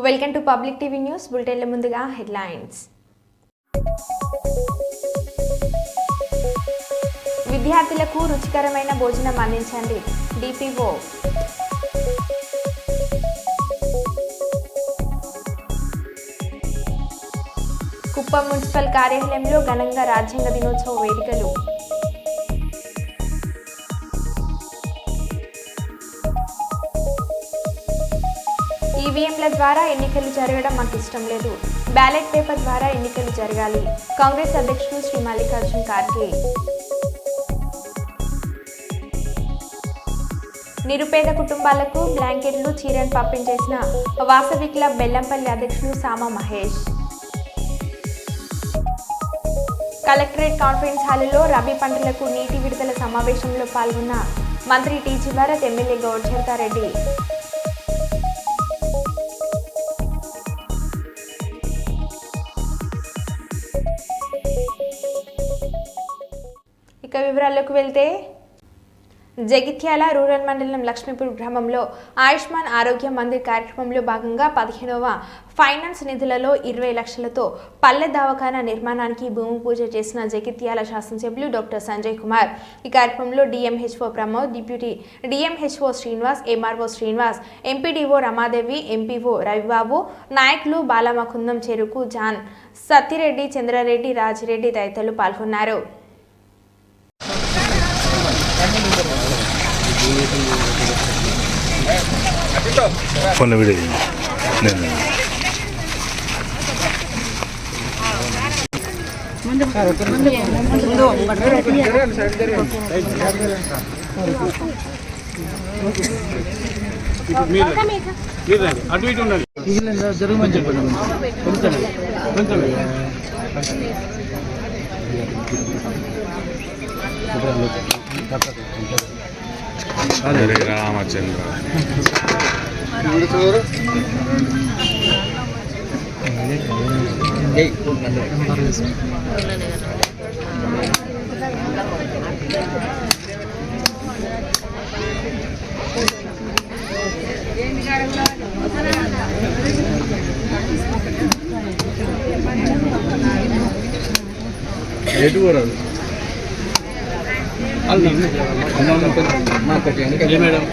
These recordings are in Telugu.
Welcome to Public TV news బులెటిన్ల ముందుగా హెడ్లైన్స్. విద్యార్థులకు రుచికరమైన భోజనం అందించండి డిపిఓ. కుప్పం మున్సిపల్ కార్యాలయంలో ఘనంగా రాజ్యాంగ దినోత్సవ వేడుకలు. ఈవీఎంల ద్వారా ఎన్నికలు జరగడం మాకు ఇష్టం లేదు, బ్యాలెట్ పేపర్ ద్వారా ఎన్నికలు జరగాలి కాంగ్రెస్ అధ్యక్షుడు శ్రీ మల్లికార్జున్ ఖార్గే. నిరుపేద కుటుంబాలకు బ్లాంకెట్లు చీరను పంపిణీ చేసిన వాసవి క్లబ్ బెల్లంపల్లి అధ్యక్షుడు సామా మహేష్. కలెక్టరేట్ కాన్ఫరెన్స్ హాలులో రబీ పంటలకు నీటి విడుదల సమావేశంలో పాల్గొన్న మంత్రి టీజీ భరత్, ఎమ్మెల్యే గౌడ్ చరితారెడ్డి. ఇక వివరాల్లోకి వెళ్తే, జగిత్యాల రూరల్ మండలం లక్ష్మీపూర్ గ్రామంలో ఆయుష్మాన్ ఆరోగ్య మందిర్ కార్యక్రమంలో భాగంగా 15వ ఫైనాన్స్ నిధులలో 20 లక్షలతో పల్లె దవాఖానా నిర్మాణానికి భూమి పూజ చేసిన జగిత్యాల శాసనసభ్యులు డాక్టర్ సంజయ్ కుమార్. ఈ కార్యక్రమంలో DMHO Pramod, deputy DMHO Srinivas, MRO Srinivas, MPDO Ramadevi, MPO Ravibabu, నాయకులు బాలమకుందం, చెరుకు జాన్, సత్తిరెడ్డి, చంద్రారెడ్డి, రాజిరెడ్డి తదితరులు పాల్గొన్నారు. ఫోన్ వీడియో అటు ఇటు ఉండాలి జరగమని చెప్పండి. రామచంద్ర ఎటు రాదు మేడం.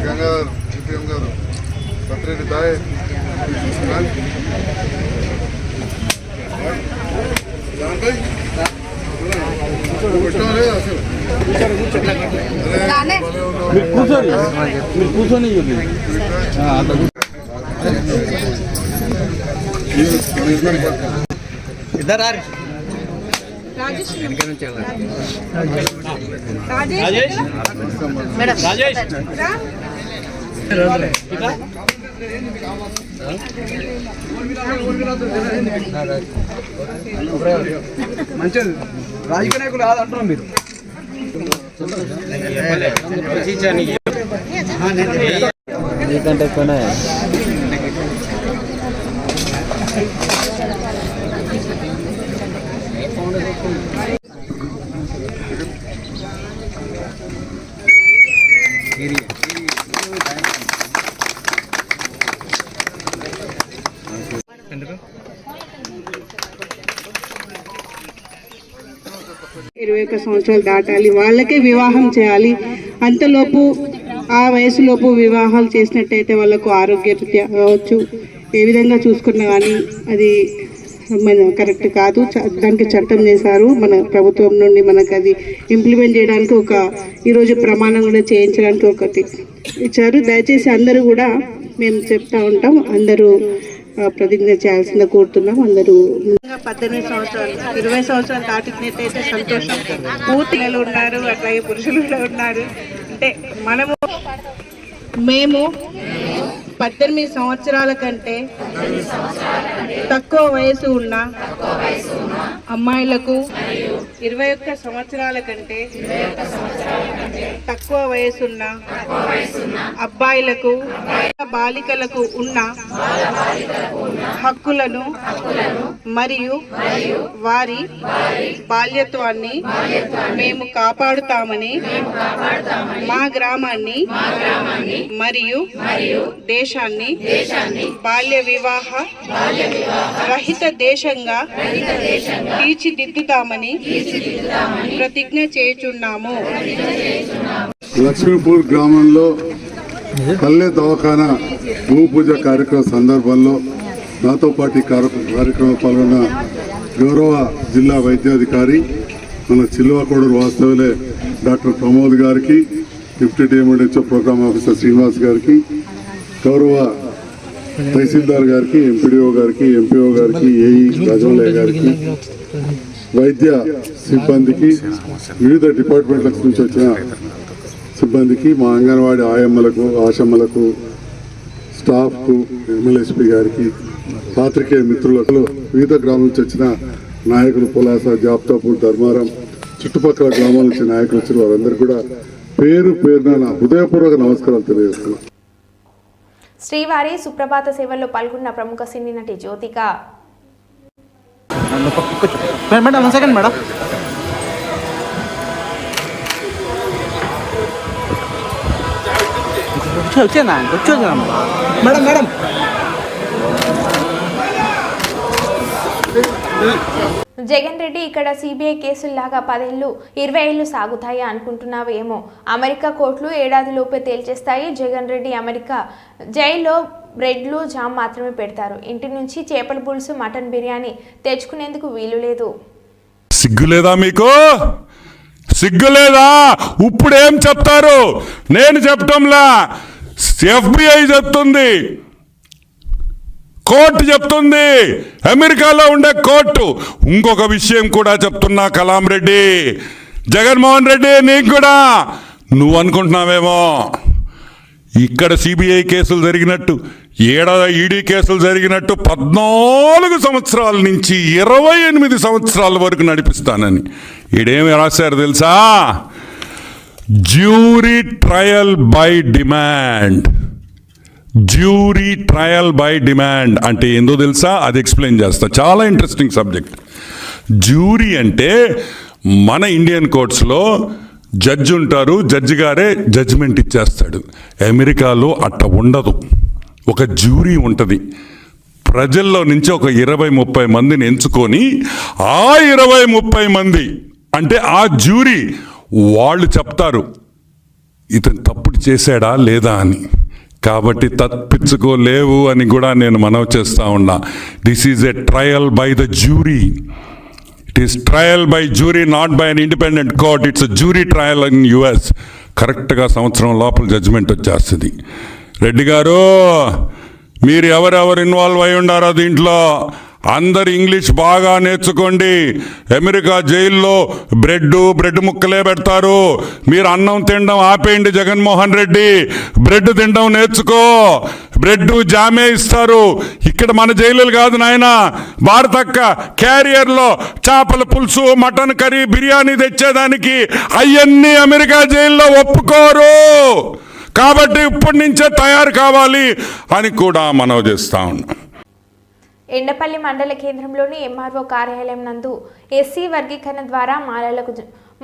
గంగాధర్ సిపిఎం గారు, సత్తిరెడ్డి దాయ్, కూర్చొని ఇద్దరు మంచిది. రాజకీయ నాయకులు కాదంటున్నాం మీరు. నీకంటే ఎక్కువనే ఇరవై 21 సంవత్సరాలు దాటాలి, వాళ్ళకే వివాహం చేయాలి. అంతలోపు ఆ వయసులోపు వివాహాలు చేసినట్టయితే వాళ్ళకు ఆరోగ్యరీత్యా కావచ్చు, ఏ విధంగా చూసుకున్నా కానీ అది కరెక్ట్ కాదు. దానికి చట్టం చేశారు మన ప్రభుత్వం నుండి. మనకు అది ఇంప్లిమెంట్ చేయడానికి ఈరోజు ప్రమాణం కూడా చేయించడానికి ఒకటి ఇచ్చారు. దయచేసి అందరూ కూడా మేము చెప్తా ఉంటాం, అందరూ ప్రతిజ్ఞ చేయాల్సిందిగా కోరుతున్నాం. అందరూ 18 సంవత్సరాలు 20 సంవత్సరాలు దాటినట్టయితే సంతోషం. పూర్తి నెలలు ఉన్నారు, అట్లాగే పురుషులు కూడా ఉన్నారు. అంటే మేము 18 సంవత్సరాల కంటే తక్కువ వయసు ఉన్న అమ్మాయిలకు 21 సంవత్సరాల కంటే తక్కువ వయసున్న అబ్బాయిలకు బాలికలకు ఉన్న హక్కులను మరియు వారి బాల్యత్వాన్ని మేము కాపాడుతామని మా గ్రామాన్ని మరియు దేశాన్ని బాల్య వివాహ రహిత దేశంగా తీర్చిదిద్దుతామని ప్రతిజ్ఞ చేయుచున్నాము. లక్ష్మీపూర్ గ్రామంలో పల్లె దవాఖానా భూమి పూజ కార్యక్రమం సందర్భంలో నాతో పాటు ఈ కార్యక్రమం పాల్గొన్న గౌరవ జిల్లా వైద్యాధికారి మన చిల్వాకోడూరు వాస్తవులే డాక్టర్ ప్రమోద్ గారికి, deputy DMDHO program officer Srinivas గారికి, గౌరవ తహసీల్దార్ గారికి, ఎంపీడీఓ గారికి, ఎంపీఓ గారికి, ఏఈ రాజమల్లయ్య గారికి, వైద్య సిబ్బందికి, వివిధ డిపార్ట్మెంట్ల నుంచి వచ్చిన సిబ్బందికి, మా అంగన్వాడీ ఆయమ్మలకు, ఆశమ్మలకు, స్టాఫ్కు, ఎమ్మెల్యేస్పీ గారికి, పాత్రికేయ మిత్రులకు, వివిధ గ్రామాల నుంచి వచ్చిన నాయకులు, పులాస, జాప్తాపూర్, ధర్మారం, చుట్టుపక్కల గ్రామాల నుంచి నాయకులు వచ్చిన వారందరూ కూడా పేరు పేరున నా హృదయపూర్వక నమస్కారాలు తెలియజేస్తున్నాను. శ్రీవారి సుప్రభాత సేవల్లో పాల్గొన్న ప్రముఖ సినీ నటి జ్యోతిక మేడం సెకండ్ మేడం వచ్చేనా మేడం మేడం జగన్ రెడ్డి ఇక్కడ సిబిఐ కేసుల్లాగా 10 ఏళ్ళు 20 ఏళ్ళు సాగుతాయి అనుకుంటున్నావేమో. అమెరికా కోర్టులు ఏడాదిలోపే తేల్చేస్తాయి. జగన్ రెడ్డి అమెరికా జైల్లో బ్రెడ్లు జామ్ మాత్రమే పెడతారు. ఇంటి నుంచి చేపల పులుసు, మటన్ బిర్యానీ తెచ్చుకునేందుకు వీలు లేదు. సిగ్గులేదా మీకు? సిగ్గులేదా? ఇప్పుడేం చెప్తారు? నేను చెప్పటంలా, FBI చెప్తుంది, కోర్టు చెప్తుంది, అమెరికాలో ఉండే కోర్టు. ఇంకొక విషయం కూడా చెప్తున్నా కలాం రెడ్డి, జగన్మోహన్ రెడ్డి, నీకు కూడా నువ్వు అనుకుంటున్నావేమో ఇక్కడ సిబిఐ కేసులు జరిగినట్టు, ఈడీ కేసులు జరిగినట్టు 14 సంవత్సరాల నుంచి 28 సంవత్సరాల వరకు నడిపిస్తానని. ఈడేమి రాశారు తెలుసా? Jury trial by demand. Jury trial by demand అంటే ఏందో తెలుసా? అది ఎక్స్ప్లెయిన్ చేస్తా. చాలా ఇంట్రెస్టింగ్ సబ్జెక్ట్. జ్యూరీ అంటే మన ఇండియన్ కోర్ట్స్లో జడ్జి ఉంటారు, జడ్జి గారే జడ్జిమెంట్ ఇచ్చేస్తాడు. అమెరికాలో అట్ట ఉండదు. ఒక జ్యూరీ ఉంటుంది. ప్రజల్లో నుంచి ఒక 20-30 మందిని ఎంచుకొని ఆ 20-30 మంది అంటే ఆ జ్యూరీ వాళ్ళు చెప్తారు ఇతను తప్పుడు చేశాడా లేదా అని. కాబట్టి తప్పించుకోలేవు అని కూడా నేను మనవి చేస్తూ ఉన్నా. This is a trial by the jury. It is trial by jury, not by an independent court. It's jury trial in US. కరెక్ట్గా సంవత్సరం లోపల జడ్జిమెంట్ వచ్చేస్తుంది. రెడ్డి గారు, మీరు ఎవరెవరు ఇన్వాల్వ్ అయి ఉండారో దీంట్లో అందరు ఇంగ్లీష్ బాగా నేర్చుకోండి. అమెరికా జైల్లో బ్రెడ్ ముక్కలే పెడతారు. మీరు అన్నం తినడం ఆపేయండి. జగన్మోహన్ రెడ్డి, బ్రెడ్ తినడం నేర్చుకో. బ్రెడ్ జామే ఇస్తారు. ఇక్కడ మన జైలులు కాదు నాయన. భారతక్క క్యారియర్లో చేపల పులుసు, మటన్ కర్రీ, బిర్యానీ తెచ్చేదానికి అవన్నీ అమెరికా జైల్లో ఒప్పుకోరు. కాబట్టి ఇప్పటి నుంచే తయారు కావాలి అని కూడా మనవి చేస్తా ఉన్నాం. ఎండపల్లి మండల కేంద్రంలోని ఎంఆర్ఓ కార్యాలయం నందు ఎస్సీ వర్గీకరణ ద్వారా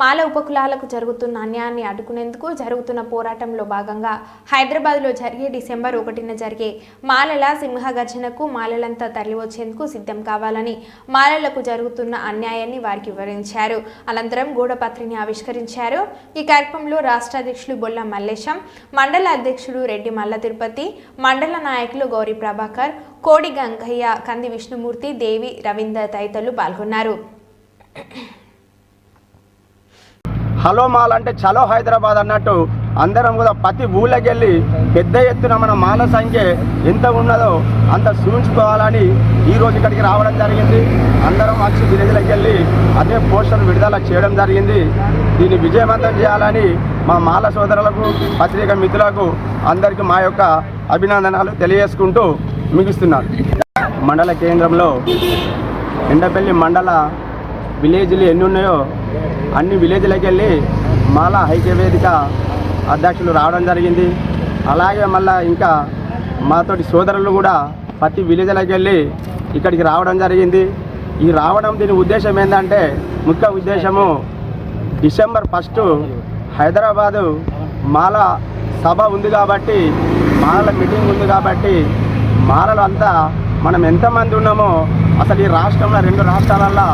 మాల ఉపకులాలకు జరుగుతున్న అన్యాయాన్ని అడ్డుకునేందుకు జరుగుతున్న పోరాటంలో భాగంగా హైదరాబాద్లో జరిగే డిసెంబర్ 1న జరిగే మాలల సింహగర్జనకు మాలలంతా తరలివచ్చేందుకు సిద్ధం కావాలని మాలలకు జరుగుతున్న అన్యాయాన్ని వారికి వివరించారు. అనంతరం గూఢపత్రిని ఆవిష్కరించారు. ఈ కార్యక్రమంలో రాష్ట్ర అధ్యక్షులు బొల్ల మల్లేశం, మండల అధ్యక్షుడు రెడ్డి మల్ల తిరుపతి, మండల నాయకులు గౌరీ ప్రభాకర్, కోడి గంగయ్య, కంది విష్ణుమూర్తి, దేవి రవీందర్ తదితరులు పాల్గొన్నారు. హలో మాల్ అంటే చలో హైదరాబాద్ అన్నట్టు అందరం కూడా ప్రతి ఊళ్ళకి వెళ్ళి పెద్ద ఎత్తున మన మాల సంఖ్య ఎంత ఉన్నదో అంత చూపించుకోవాలని ఈరోజు ఇక్కడికి రావడం జరిగింది. అందరం వచ్చి విలేజ్లకు వెళ్ళి అదే పోస్టర్ విడుదల చేయడం జరిగింది. దీన్ని విజయవంతం చేయాలని మా మాల సోదరులకు, పత్రికా మిత్రులకు అందరికీ మా యొక్క అభినందనలు తెలియజేసుకుంటూ ముగిస్తున్నాను. మండల కేంద్రంలో ఎండపల్లి మండల విలేజ్లు ఎన్ని ఉన్నాయో అన్ని విలేజ్లకు వెళ్ళి మాల ఐక్యవేదిక అధ్యక్షులు రావడం జరిగింది. అలాగే మళ్ళీ ఇంకా మాతోటి సోదరులు కూడా ప్రతి విలేజ్లకు వెళ్ళి ఇక్కడికి రావడం జరిగింది. ఈ రావడం దీని ఉద్దేశం ఏంటంటే, ముఖ్య ఉద్దేశము డిసెంబర్ 1 హైదరాబాదు మాల సభ ఉంది కాబట్టి, మాలల మీటింగ్ ఉంది కాబట్టి, మాలలు అంతా మనం ఎంతమంది ఉన్నామో అసలు ఈ రాష్ట్రంలో 2 రాష్ట్రాలల్లో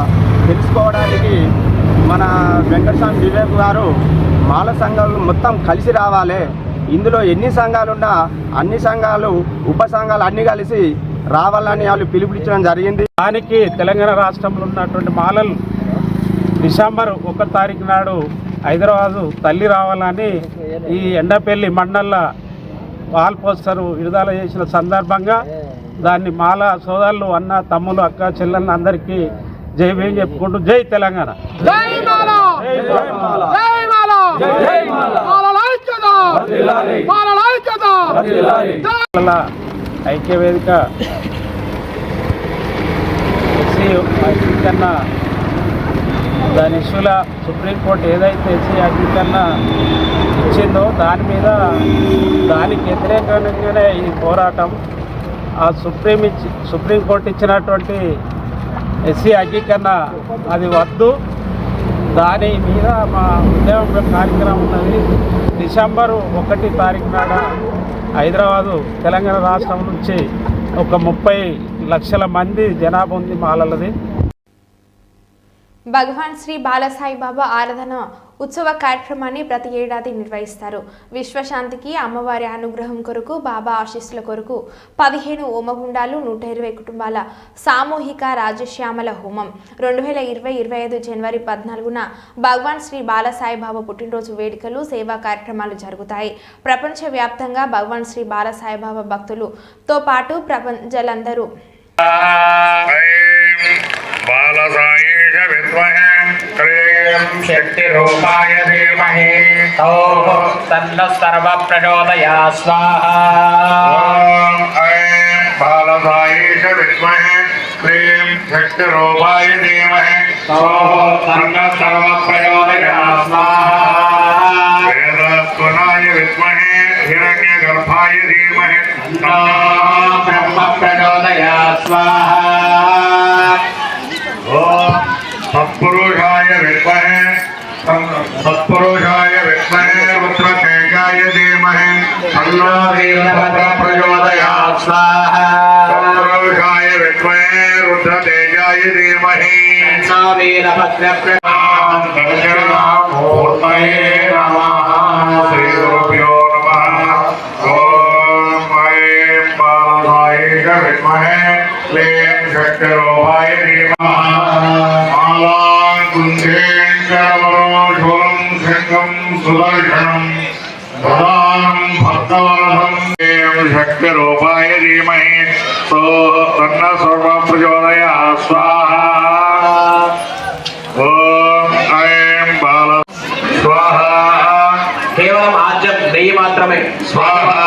తెలుసుకోవడానికి మన వెంకటస్వామి వివేక్ గారు మాల సంఘాలు మొత్తం కలిసి రావాలి, ఇందులో ఎన్ని సంఘాలున్నా అన్ని సంఘాలు ఉప సంఘాలు అన్నీ కలిసి రావాలని వాళ్ళు పిలుపునిచ్చడం జరిగింది. దానికి తెలంగాణ రాష్ట్రంలో ఉన్నటువంటి మాలలు డిసెంబర్ 1 తారీఖు నాడు హైదరాబాదు తల్లి రావాలని ఈ ఎండపల్లి మండల వాల్ పోస్టరు విడుదల చేసిన సందర్భంగా దాన్ని మాల సోదరులు, అన్న తమ్ములు, అక్క చెల్లెళ్ళు అందరికీ జై భీం చెప్పుకుంటూ జై తెలంగాణ. ఐక్యవేదిక ఎస్సీ వర్గీకరణ దాని ఇష్యూల సుప్రీంకోర్టు ఏదైతే ఎస్సీ వర్గీకరణ ఇచ్చిందో దానికి వ్యతిరేకంగానే ఈ పోరాటం. ఆ సుప్రీంకోర్టు ఇచ్చినటువంటి ఎస్సీ వర్గీకరణ అది వద్దు, దాని మీద మా ఉద్యమ కార్యక్రమం ఉన్నది. డిసెంబరు 1 తారీఖు నాడ హైదరాబాదు తెలంగాణ రాష్ట్రం నుంచి ఒక 30 లక్షల మంది జనాభా ఉంది మాలలది. భగవాన్ శ్రీ బాలసాయి బాబా ఆరాధన ఉత్సవ కార్యక్రమాన్ని ప్రతి ఏడాది నిర్వహిస్తారు. విశ్వశాంతికి, అమ్మవారి అనుగ్రహం కొరకు, బాబా ఆశీస్సుల కొరకు 15 హోమగుండాలు, 120 కుటుంబాల సామూహిక రాజశ్యామల హోమం 2020-25 జనవరి 14న భగవాన్ శ్రీ బాలసాయి బాబా పుట్టినరోజు వేడుకలు, సేవా కార్యక్రమాలు జరుగుతాయి. ప్రపంచవ్యాప్తంగా భగవాన్ శ్రీ బాలసాయి బాబా భక్తులతో పాటు ప్రపంచలందరూ बालसायीश विद्महे क्लीं शक्तिरूपाय धीमहि तौः तन्नः सर्वः प्रचोदयात् स्वाहा। ॐ ऐं बालसायीश विद्महे क्लीं शक्तिरूपाय धीमहि तौः तन्नः सर्वः प्रचोदयात् स्वाहा। वेदस्वनाय विद्महे हिरण्यगर्भाय धीमहि तन्नः ब्रह्म प्रचोदयात् स्वाहा। सत्पुरुषाय विद्महे रुद्रतेजाय धीमहि तन्नो वीरभद्रः प्रचोदयात् स्वाहा। सत्पुरुषाय विद्महे रुद्रतेजाय धीमहि तन्नो वीरभद्रः प्रचोदयात् स्वाहा। श्रीगुरुभ्यो नमः। ॐ ऐं बालसायीश विद्महे क्लीं शक्तिरूपाय धीमहि सुदर्शनम् प्रदानं भक्तवरदं शक्तिरूपाय धीमहि तन्नः सर्वः प्रचोदयात् स्वाहा। ॐ ऐं बाल स्वाहा। केवलम् आज्यं नेयि मात्रमे स्वाहा।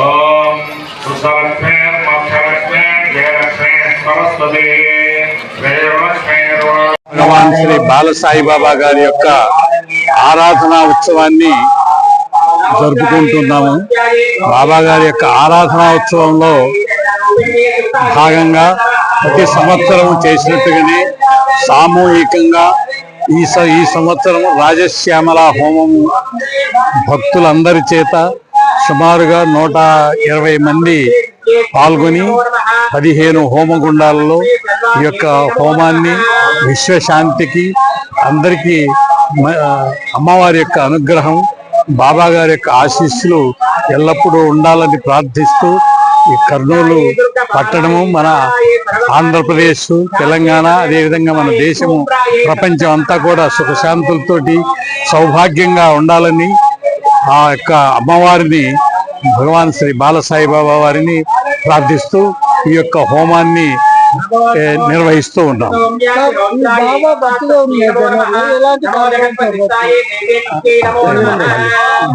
ॐ सुसलक्ष्मे मोक्षलक्ष्मे जयलक्ष्मे सरस्वती భగవాన్ శ్రీ బాలసాయి బాబా గారి యొక్క ఆరాధన ఉత్సవాన్ని జరుపుకుంటున్నాము. బాబా గారి యొక్క ఆరాధన ఉత్సవంలో భాగంగా ప్రతి సంవత్సరం చేసినట్టుగానే సామూహికంగా ఈ సంవత్సరం రాజశ్యామల హోమము భక్తులందరి చేత సుమారుగా 120 మంది పాల్గొని 15 హోమగుండాలలో ఈ యొక్క హోమాన్ని విశ్వశాంతికి, అందరికీ అమ్మవారి యొక్క అనుగ్రహం, బాబా గారి యొక్క ఆశీస్సులు ఎల్లప్పుడూ ఉండాలని ప్రార్థిస్తూ ఈ కర్నూలు పట్టణము, మన ఆంధ్రప్రదేశ్, తెలంగాణ, అదేవిధంగా మన దేశము, ప్రపంచం అంతా కూడా సుఖశాంతులతోటి సౌభాగ్యంగా ఉండాలని ఆ యొక్క అమ్మవారిని, భగవాన్ శ్రీ బాలసాయి బాబా వారిని ప్రార్థిస్తూ ఈ యొక్క హోమాన్ని నిర్వహిస్తూ ఉన్నాం.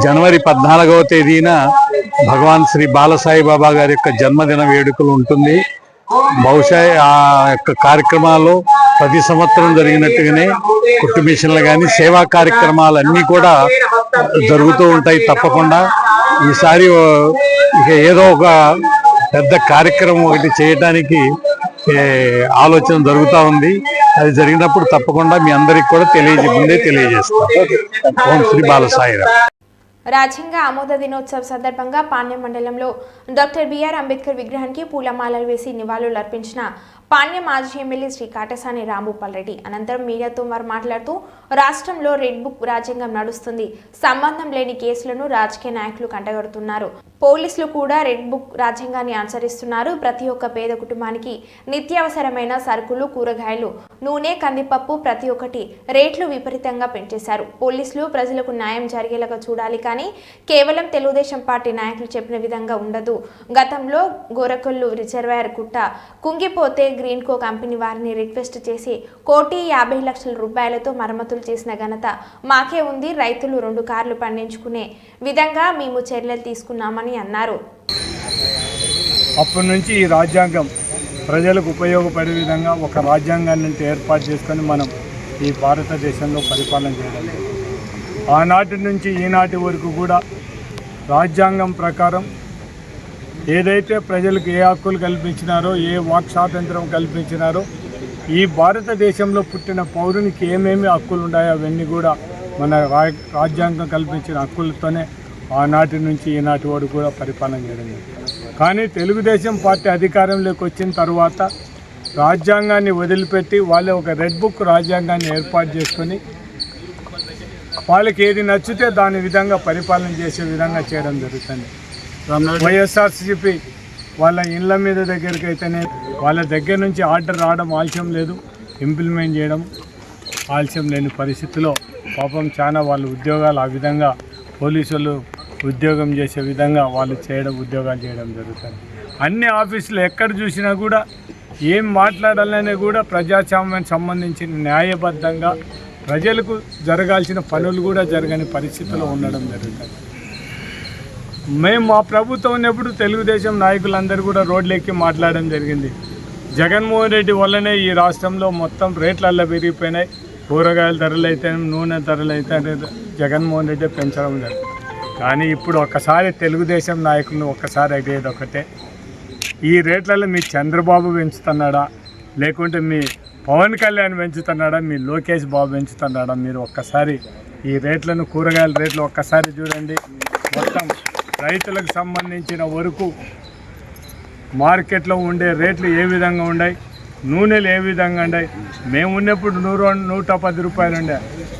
జనవరి 14వ తేదీన భగవాన్ శ్రీ బాలసాయి బాబా గారి యొక్క జన్మదిన వేడుకలు ఉంటుంది. బహుశా ఆ యొక్క కార్యక్రమాల్లో ప్రతి సంవత్సరం జరిగినట్టుగానే కుట్టు మిషన్లు కానీ సేవా కార్యక్రమాలన్నీ కూడా జరుగుతూ ఉంటాయి తప్పకుండా. ఈసారి ఇక ఏదో ఒక పెద్ద కార్యక్రమం ఒకటి చేయడానికి ఆలోచన జరుగుతూ ఉంది. అది జరిగినప్పుడు తప్పకుండా మీ అందరికి కూడా తెలియజేస్తాం. ఓం శ్రీ బాలసాయిరామ్. రాజ్యాంగ ఆమోద దినోత్సవ సందర్భంగా పాణ్యం మండలంలో డాక్టర్ బిఆర్ అంబేద్కర్ విగ్రహానికి పూలమాలలు వేసి నివాళులు అర్పించిన పాణ్యం మాజీ ఎమ్మెల్యే శ్రీ కాటసాని రాంభూపాల్ రెడ్డి. అనంతరం మీడియాతో వారు మాట్లాడుతూ రాష్ట్రంలో రెడ్ బుక్ రాజ్యాంగం నడుస్తుంది, సంబంధం లేని కేసులను రాజకీయ నాయకులు కంటగడుతున్నారు, పోలీసులు కూడా రెడ్ బుక్ రాజ్యాంగాన్ని అనుసరిస్తున్నారు. ప్రతి ఒక్క పేద కుటుంబానికి నిత్యావసరమైన సరుకులు, కూరగాయలు, నూనె, కందిపప్పు ప్రతి ఒక్కటి రేట్లు విపరీతంగా పెంచేశారు. పోలీసులు ప్రజలకు న్యాయం జరిగేలాగా చూడాలి కానీ కేవలం తెలుగుదేశం పార్టీ నాయకులు చెప్పిన విధంగా ఉండదు. గతంలో గోరకొల్లు రిజర్వాయర్ గుట్ట కుంగిపోతే గ్రీన్కో కంపెనీ వారిని రిక్వెస్ట్ చేసి 1,50,00,000 రూపాయలతో మరమ్మతులు చేసిన ఘనత మాకే ఉంది. రైతులు 2 కార్లు పండించుకునే విధంగా మేము చర్యలు తీసుకున్నామని అన్నారు. అప్పటి నుంచి ఈ రాజ్యాంగం ప్రజలకు ఉపయోగపడే విధంగా ఒక రాజ్యాంగాన్ని ఏర్పాటు చేసుకొని మనం ఈ భారతదేశంలో పరిపాలన చేయడం. ఆనాటి నుంచి ఈనాటి వరకు కూడా రాజ్యాంగం ప్రకారం ఏదైతే ప్రజలకు ఏ హక్కులు కల్పించినారో, ఏ వాక్ స్వాతంత్రం కల్పించినారో, ఈ భారతదేశంలో పుట్టిన పౌరునికి ఏమేమి హక్కులు ఉన్నాయో అవన్నీ కూడా మన రాజ్యాంగం కల్పించిన హక్కులతోనే ఆనాటి నుంచి ఈనాటి వరకు కూడా పరిపాలన చేయడం. కానీ తెలుగుదేశం పార్టీ అధికారంలోకి వచ్చిన తర్వాత రాజ్యాంగాన్ని వదిలిపెట్టి వాళ్ళు ఒక రెడ్ బుక్ రాజ్యాంగాన్ని ఏర్పాటు చేసుకొని వాళ్ళకి ఏది నచ్చితే దాని విధంగా పరిపాలన చేసే విధంగా చేయడం జరుగుతుంది. వైఎస్ఆర్సీపీ వాళ్ళ ఇళ్ళ మీద దగ్గరికి అయితేనే వాళ్ళ దగ్గర నుంచి ఆర్డర్ రావడం ఆలస్యం లేదు, ఇంప్లిమెంట్ చేయడం ఆలస్యం లేని పరిస్థితిలో పాపం చాలా వాళ్ళ ఉద్యోగాలు ఆ విధంగా పోలీసులు ఉద్యోగం చేసే విధంగా వాళ్ళు ఉద్యోగాలు చేయడం జరుగుతుంది. అన్ని ఆఫీసులు ఎక్కడ చూసినా కూడా ఏం మాట్లాడాలనే కూడా ప్రజాస్వామ్యానికి సంబంధించిన న్యాయబద్ధంగా ప్రజలకు జరగాల్సిన పనులు కూడా జరగని పరిస్థితిలో ఉండడం జరుగుతుంది. మేము మా ప్రభుత్వం ఉన్నప్పుడు తెలుగుదేశం నాయకులందరూ కూడా రోడ్లెక్కి మాట్లాడడం జరిగింది. జగన్మోహన్ రెడ్డి వల్లనే ఈ రాష్ట్రంలో మొత్తం రేట్లల్లో పెరిగిపోయినాయి. కూరగాయల ధరలు అయితే, నూనె ధరలు అయితే జగన్మోహన్ రెడ్డి పెంచడం జరిగింది. కానీ ఇప్పుడు ఒక్కసారి తెలుగుదేశం నాయకులను ఒక్కసారి అడిగేది ఒకటే, ఈ రేట్లలో మీ చంద్రబాబు పెంచుతున్నాడా, లేకుంటే మీ పవన్ కళ్యాణ్ పెంచుతున్నాడా, మీ లోకేష్ బాబు పెంచుతున్నాడా? మీరు ఒక్కసారి ఈ రేట్లను, కూరగాయల రేట్లు ఒక్కసారి చూడండి. మొత్తం రైతులకు సంబంధించిన వరకు మార్కెట్లో ఉండే రేట్లు ఏ విధంగా ఉన్నాయి, నూనెలు ఏ విధంగా ఉన్నాయి. మేము ఉన్నప్పుడు 110 రూపాయలు ఉండే,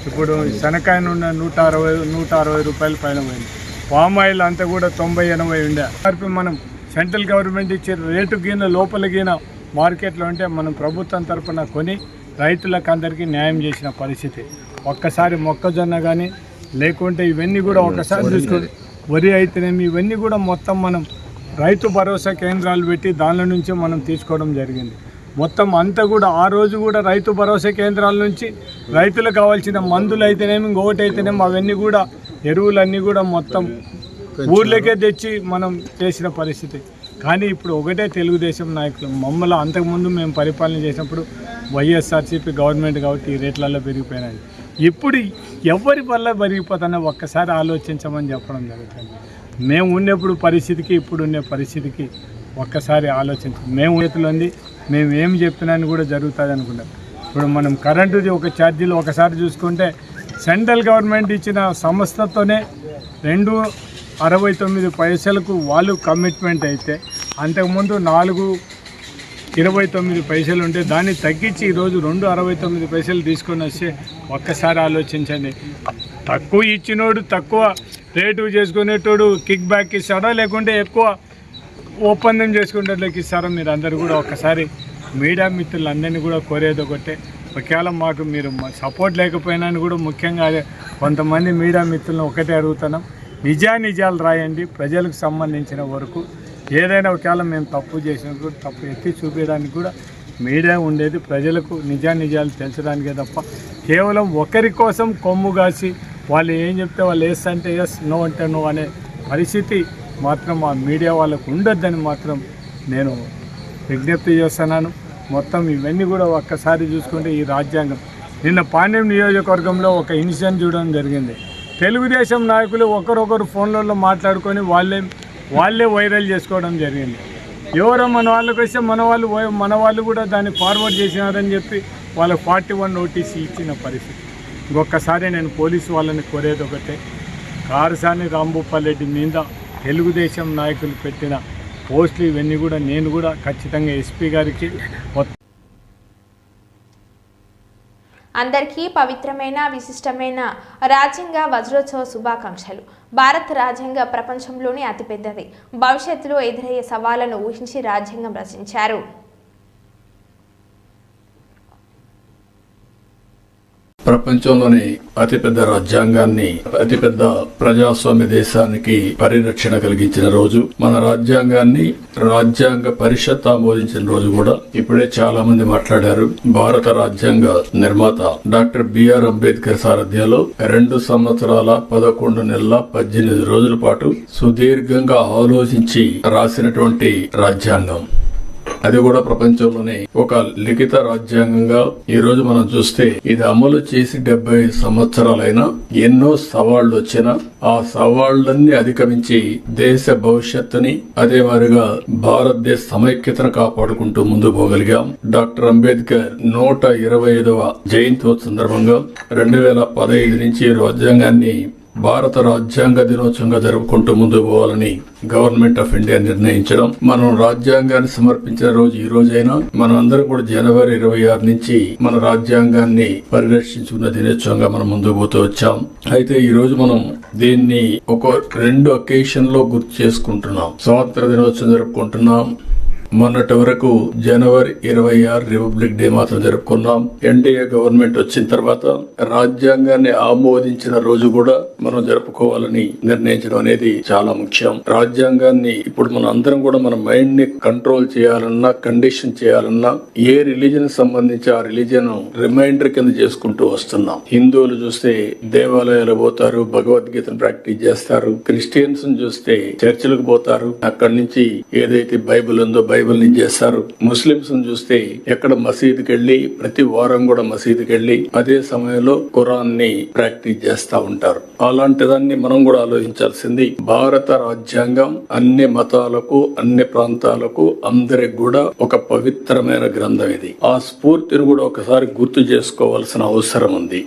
ఇప్పుడు శనకాయ నూనె 160 రూపాయల పైన పోయింది. పామ్ ఆయిల్ అంతా కూడా 90-80 ఉండే. మనం సెంట్రల్ గవర్నమెంట్ ఇచ్చే రేటు గిన లోపల గిన మార్కెట్లో ఉంటే మనం ప్రభుత్వం తరఫున కొని రైతులకు అందరికీ న్యాయం చేసిన పరిస్థితి. ఒక్కసారి మొక్కజొన్న కానీ లేకుంటే ఇవన్నీ కూడా ఒక్కసారి చూసుకొని వరి అయితేనేమి ఇవన్నీ కూడా మొత్తం మనం రైతు భరోసా కేంద్రాలు పెట్టి దానిలో నుంచి మనం తీసుకోవడం జరిగింది. మొత్తం అంతా కూడా ఆ రోజు కూడా రైతు భరోసా కేంద్రాల నుంచి రైతులకు కావాల్సిన మందులు అయితేనేమి, ఇంకొకటి అయితేనేమి అవన్నీ కూడా ఎరువులన్నీ కూడా మొత్తం ఊర్లకే తెచ్చి మనం చేసిన పరిస్థితి. కానీ ఇప్పుడు ఒకటే తెలుగుదేశం నాయకులు మమ్మల్ని అంతకుముందు మేము పరిపాలన చేసినప్పుడు వైఎస్ఆర్సీపీ గవర్నమెంట్ కాబట్టి ఈ రేట్లలో పెరిగిపోయినాయి. ఇప్పుడు ఎవరి వల్ల పెరిగిపోతానో ఒక్కసారి ఆలోచించమని చెప్పడం జరుగుతుంది. మేము ఉన్నప్పుడు పరిస్థితికి ఇప్పుడు ఉండే పరిస్థితికి ఒక్కసారి ఆలోచించాం. మేము చేతులుంది మేము ఏం చెప్తున్నాను కూడా జరుగుతుంది అనుకుంటాం. ఇప్పుడు మనం కరెంటుది ఒక ఛార్జీలు ఒకసారి చూసుకుంటే సెంట్రల్ గవర్నమెంట్ ఇచ్చిన సంస్థతోనే 2.69 పైసలకు వాళ్ళు కమిట్మెంట్ అయితే, అంతకుముందు 4.29 పైసలు ఉంటే దాన్ని తగ్గించి ఈరోజు 2.69 పైసలు తీసుకొని వస్తే ఒక్కసారి ఆలోచించండి. తక్కువ ఇచ్చినోడు తక్కువ రేటు చేసుకునేటోడు కిక్ బ్యాక్ ఇస్తాడో లేకుంటే ఎక్కువ ఒప్పందం చేసుకునేట్లకి ఇస్తారో మీరు అందరూ కూడా ఒక్కసారి మీడియా మిత్రులందరినీ కూడా కోరేది ఒకటే. ఒకవేళ మాకు మీరు సపోర్ట్ లేకపోయినా కూడా ముఖ్యంగా అదే కొంతమంది మీడియా మిత్రులను ఒకటే అడుగుతున్నాం, నిజాలు రాయండి. ప్రజలకు సంబంధించిన వరకు ఏదైనా ఒకవేళ మేము తప్పు చేసినప్పుడు తప్పు ఎత్తి చూపించడానికి కూడా మీడియా ఉండేది, ప్రజలకు నిజాలు తెలచడానికే తప్ప కేవలం ఒకరి కోసం కొమ్ము కాసి వాళ్ళు ఏం చెప్తే వాళ్ళు ఎస్ అంటే ఎస్, నో అంటే నో అనే పరిస్థితి మాత్రం ఆ మీడియా వాళ్ళకు ఉండొద్దని మాత్రం నేను విజ్ఞప్తి చేస్తున్నాను. మొత్తం ఇవన్నీ కూడా ఒక్కసారి చూసుకుంటే ఈ రాజ్యాంగం. నిన్న పాండ్యం నియోజకవర్గంలో ఒక ఇన్సిడెంట్ చూడడం జరిగింది. తెలుగుదేశం నాయకులు ఒకరొకరు ఫోన్లలో మాట్లాడుకొని వాళ్ళే వైరల్ చేసుకోవడం జరిగింది. ఎవరో మన వాళ్ళకి వస్తే మన వాళ్ళు కూడా దాన్ని ఫార్వర్డ్ చేసినారని చెప్పి వాళ్ళకి 41 నోటీస్ ఇచ్చిన పరిస్థితి. ఇంకొకసారి నేను పోలీసు వాళ్ళని కోరేది ఒకటే, కారసాని రాంభూపాల్ రెడ్డి మీద తెలుగుదేశం నాయకులు పెట్టిన పోస్టులు ఇవన్నీ కూడా నేను కూడా ఖచ్చితంగా ఎస్పీ గారికి అందరికీ పవిత్రమైన విశిష్టమైన రాజ్యాంగ వజ్రోత్సవ శుభాకాంక్షలు. భారత రాజ్యాంగ ప్రపంచంలోనే అతిపెద్దది. భవిష్యత్తులో ఎదురయ్యే సవాళ్లను ఊహించి రాజ్యాంగం రచించారు. ప్రపంచంలోని అతిపెద్ద రాజ్యాంగాన్ని, అతిపెద్ద ప్రజాస్వామ్య దేశానికి పరిరక్షణ కలిగించిన రోజు, మన రాజ్యాంగాన్ని రాజ్యాంగ పరిషత్ ఆమోదించిన రోజు కూడా ఇప్పుడే చాలా మంది మాట్లాడారు. భారత రాజ్యాంగ నిర్మాత డాక్టర్ బిఆర్ అంబేద్కర్ సారథ్యంలో 2 సంవత్సరాల 11 నెలల 18 రోజుల పాటు సుదీర్ఘంగా ఆలోచించి రాసినటువంటి రాజ్యాంగం. అది కూడా ప్రపంచంలోనే ఒక లిఖిత రాజ్యాంగంగా ఈ రోజు మనం చూస్తే ఇది అమలు చేసి 75 సంవత్సరాలైనా ఎన్నో సవాళ్లు వచ్చినా ఆ సవాళ్లన్నీ అధిగమించి దేశ భవిష్యత్తుని, అదే మాదిరిగా భారతదేశ సమైక్యతను కాపాడుకుంటూ ముందుకు పోగలిగాం. డాక్టర్ అంబేద్కర్ 125వ జయంతి సందర్భంగా 2015 నుంచి రాజ్యాంగాన్ని భారత రాజ్యాంగ దినోత్సవంగా జరుపుకుంటూ ముందుకు పోవాలని గవర్నమెంట్ ఆఫ్ ఇండియా నిర్ణయించడం. మనం రాజ్యాంగాన్ని సమర్పించిన రోజు ఈ రోజైనా మనం అందరం కూడా జనవరి 26 నుంచి మన రాజ్యాంగాన్ని పరిరక్షించుకున్న దినోత్సవంగా మనం ముందుకు పోతూ వచ్చాం. అయితే ఈ రోజు మనం దీన్ని ఒక 2 ఒకేషన్ లో గుర్తు చేసుకుంటున్నాం. స్వాతంత్ర దినోత్సవం జరుపుకుంటున్నాం. మొన్నటి వరకు జనవరి 26 రిపబ్లిక్ డే మాత్రం జరుపుకున్నాం. ఎన్డీఏ గవర్నమెంట్ వచ్చిన తర్వాత రాజ్యాంగాన్ని ఆమోదించిన రోజు కూడా మనం జరుపుకోవాలని నిర్ణయించడం అనేది చాలా ముఖ్యం. రాజ్యాంగాన్ని ఇప్పుడు మన అందరం కూడా మన మైండ్ ని కంట్రోల్ చేయాలన్నా, కండిషన్ చేయాలన్నా ఏ రిలీజన్ సంబంధించి ఆ రిలీజన్ రిమైండర్ కింద చేసుకుంటూ వస్తున్నాం. హిందువులు చూస్తే దేవాలయాలు పోతారు, భగవద్గీతను ప్రాక్టీస్ చేస్తారు. క్రిస్టియన్స్ చూస్తే చర్చిలకు పోతారు, అక్కడి నుంచి ఏదైతే బైబిల్ ఉందో బైబిల్ ని చేస్తారు. ముస్లింస్ చూస్తే ఎక్కడ మసీదుకి వెళ్లి ప్రతి వారం కూడా మసీదుకి వెళ్లి అదే సమయంలో ఖురాన్ ని ప్రాక్టీస్ చేస్తా ఉంటారు. అలాంటిదాన్ని మనం కూడా ఆలోచించాల్సింది. భారత రాజ్యాంగం అన్ని మతాలకు, అన్ని ప్రాంతాలకు, అందరికి కూడా ఒక పవిత్రమైన గ్రంథం. ఇది ఆ స్ఫూర్తిని కూడా ఒకసారి గుర్తు చేసుకోవాల్సిన అవసరం ఉంది.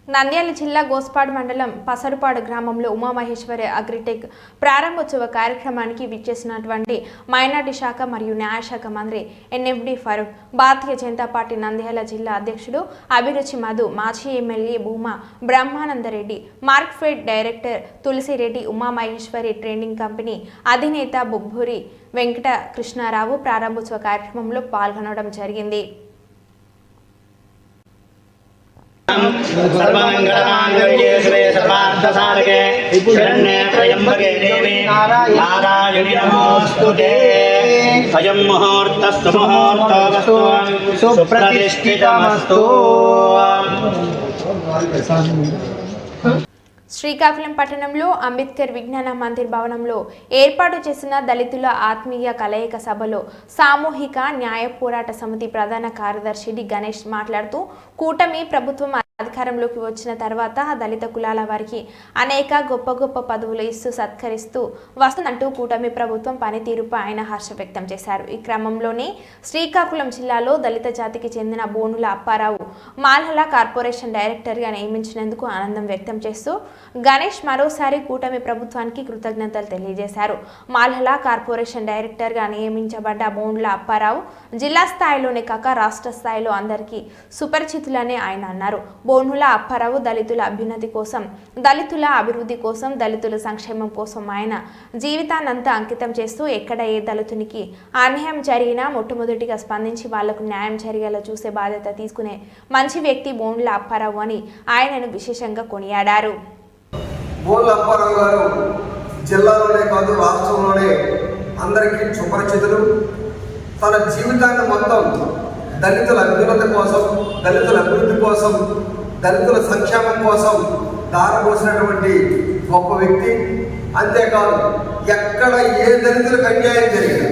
నంద్యాల జిల్లా గోస్పాడు మండలం పసరుపాడు గ్రామంలో ఉమామహేశ్వరి అగ్రిటెక్ ప్రారంభోత్సవ కార్యక్రమానికి విచ్చేసినటువంటి మైనార్టీ శాఖ మరియు న్యాయశాఖ మంత్రి ఎన్ఎఫ్డి ఫరూక్, భారతీయ జనతా పార్టీ నంద్యాల జిల్లా అధ్యక్షుడు అభిరుచి మధు, మాజీ MLA Bhuma Brahmanandareddy, Markfed director Tulasireddy, Umamaheswari trading company అధినేత బొబ్బూరి వెంకట కృష్ణారావు ప్రారంభోత్సవ కార్యక్రమంలో పాల్గొనడం జరిగింది. सर्वमंगलमांगल्ये शिवे सर्वार्थसाधके शरण्ये त्र्यंबके देवी नारायणि नमोस्तुते। अयं मुहूर्तस्तु मुहूर्तोऽस्तु सुप्रतिष्ठितमस्तु। శ్రీకాకుళం పట్టణంలో అంబేద్కర్ విజ్ఞాన మందిర్ భవనంలో ఏర్పాటు చేసిన దళితుల ఆత్మీయ కలయిక సభలో సామూహిక న్యాయ పోరాట సమితి ప్రధాన కార్యదర్శి డి గణేష్ మాట్లాడుతూ, కూటమి ప్రభుత్వం అధికారంలోకి వచ్చిన తర్వాత దళిత కులాల వారికి అనేక గొప్ప గొప్ప పదవులు ఇస్తూ సత్కరిస్తూ వస్తుందంటూ కూటమి ప్రభుత్వం పనితీరుపై ఆయన హర్షం వ్యక్తం చేశారు. ఈ క్రమంలోనే శ్రీకాకుళం జిల్లాలో దళిత జాతికి చెందిన బోనుల అప్పారావు మాల్హల కార్పొరేషన్ డైరెక్టర్గా నియమించినందుకు ఆనందం వ్యక్తం చేస్తూ గణేష్ మరోసారి కూటమి ప్రభుత్వానికి కృతజ్ఞతలు తెలియజేశారు. మాల్హల కార్పొరేషన్ డైరెక్టర్గా నియమించబడ్డ బోనుల అప్పారావు జిల్లా స్థాయిలోనే కాక రాష్ట్ర స్థాయిలో అందరికీ సుపరిచితులనే ఆయన అన్నారు. బోనుల అప్పారావు దళితుల అభ్యున్నతి కోసం, దళితుల అభివృద్ధి కోసం, దళితుల సంక్షేమం కోసం ఆయన జీవితాన్నంతా అంకితం చేస్తూ ఎక్కడ ఏ దళితునికి అన్యాయం జరిగినా మొట్టమొదటిగా స్పందించి వాళ్లకు న్యాయం జరిగేలా చూసే బాధ్యత తీసుకునే మంచి వ్యక్తి బోనుల అప్పారావు అని ఆయనను విశేషంగా కొనియాడారు. బోనుల అప్పారావు గారు జిల్లాలోనే కాదు రాష్ట్రంలోనే అందరికీ సుపరిచితులు. తన జీవితాన్ని మొత్తం దళితుల అభ్యున్నతి కోసం, దళితుల అభివృద్ధి కోసం, దళితుల సంక్షేమం కోసం దారపోసినటువంటి గొప్ప వ్యక్తి. అంతేకాదు ఎక్కడ ఏ దళితులకు అన్యాయం జరిగినా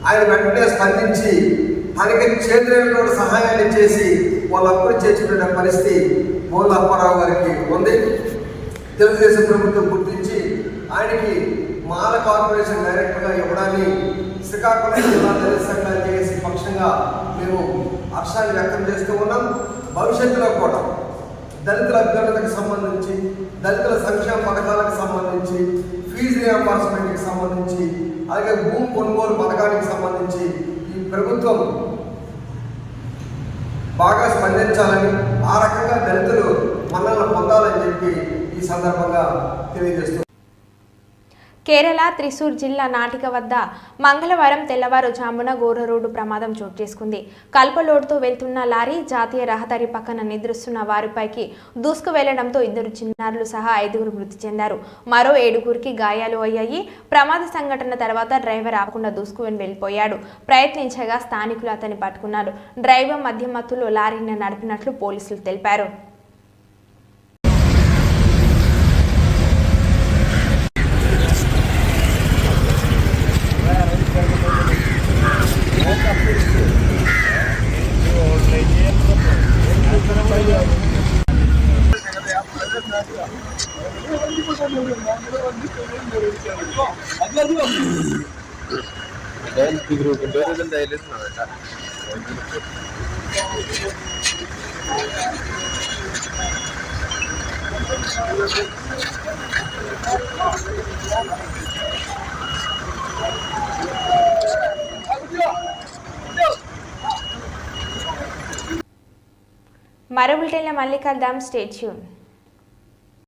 ఆయన వెంటనే స్పందించి తనకి చేతులైనటువంటి సహాయాన్ని చేసి వాళ్ళప్పుడు చేర్చుకునే పరిస్థితి బోర్ల అప్పారావు గారికి ఉంది. తెలుగుదేశం ప్రభుత్వం గుర్తించి ఆయనకి మాల కార్పొరేషన్ డైరెక్టర్గా ఇవ్వడాన్ని శ్రీకాకుళం జిల్లా దళిత సంఘాలు చేసే పక్షంగా మేము హర్షాన్ని వ్యక్తం చేస్తూ ఉన్నాం. భవిష్యత్తులో కూడా దళితుల అభ్యున్నతకు సంబంధించి, దళితుల సంక్షేమ పథకాలకు సంబంధించి, ఫీజు రియంబర్స్మెంట్కి సంబంధించి, అలాగే భూమి కొనుగోలు పథకానికి సంబంధించి ఈ ప్రభుత్వం బాగా స్పందించాలని, ఆ రకంగా దళితులు మన్నలను పొందాలని చెప్పి ఈ సందర్భంగా తెలియజేస్తున్నారు. కేరళ త్రిశూర్ జిల్లా నాటిక వద్ద మంగళవారం తెల్లవారుజామున ఘోర రోడ్డు ప్రమాదం చోటు చేసుకుంది. కల్పలోడుతో వెళ్తున్న లారీ జాతీయ రహదారి పక్కన నిద్రిస్తున్న వారిపైకి దూసుకు వెళ్లడంతో 2 చిన్నారులు సహా 5 మృతి చెందారు. మరో 7 గాయాలు అయ్యాయి. ప్రమాద సంఘటన తర్వాత డ్రైవర్ ఆపకుండా దూసుకుని వెళ్లిపోయాడు. ప్రయత్నించగా స్థానికులు అతన్ని పట్టుకున్నారు. డ్రైవర్ మద్యం మత్తులో లారీని నడిపినట్లు పోలీసులు తెలిపారు. మరో బులెటిన్లో మళ్ళీ కలుద్దాం. Stay tune.